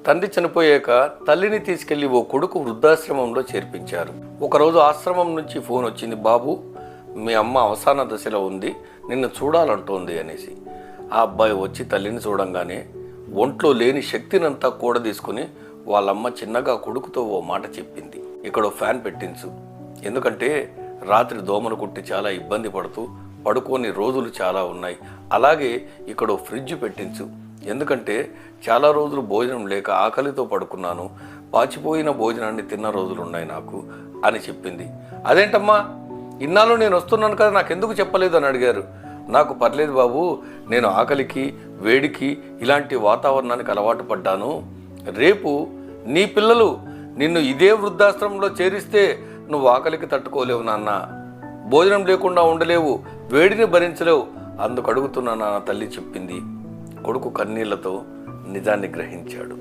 తండ్రి చనిపోయాక తల్లిని తీసుకెళ్లి ఓ కొడుకు వృద్ధాశ్రమంలో చేర్పించారు. ఒకరోజు ఆశ్రమం నుంచి ఫోన్ వచ్చింది, బాబు మీ అమ్మ అవసాన దశలో ఉంది, నిన్ను చూడాలంటోంది అనేసి. ఆ అబ్బాయి వచ్చి తల్లిని చూడంగానే ఒంట్లో లేని శక్తినంతా కూడా తీసుకుని వాళ్ళమ్మ చిన్నగా కొడుకుతో ఓ మాట చెప్పింది, ఇక్కడ ఫ్యాన్ పెట్టించు, ఎందుకంటే రాత్రి దోమలు కుట్టి చాలా ఇబ్బంది పడుతూ పడుకోని రోజులు చాలా ఉన్నాయి. అలాగే ఇక్కడ ఫ్రిడ్జ్ పెట్టించు, ఎందుకంటే చాలా రోజులు భోజనం లేక ఆకలితో పడుకున్నాను, పాచిపోయిన భోజనాన్ని తిన్న రోజులు ఉన్నాయి నాకు అని చెప్పింది. అదేంటమ్మా, ఇన్నాళ్ళు నేను వస్తున్నాను కదా, నాకెందుకు చెప్పలేదు అని అడిగారు. నాకు పర్లేదు బాబు, నేను ఆకలికి వేడికి ఇలాంటి వాతావరణానికి అలవాటు పడ్డాను. రేపు నీ పిల్లలు నిన్ను ఇదే వృద్ధాశ్రమంలో చేరిస్తే నువ్వు ఆకలికి తట్టుకోలేవు నాన్న, భోజనం లేకుండా ఉండలేవు, వేడిని భరించలేవు, అందుకు అడుగుతున్నా నాన్న తల్లి చెప్పింది. కొడుకు కన్నీళ్లతో నిజాన్ని గ్రహించాడు.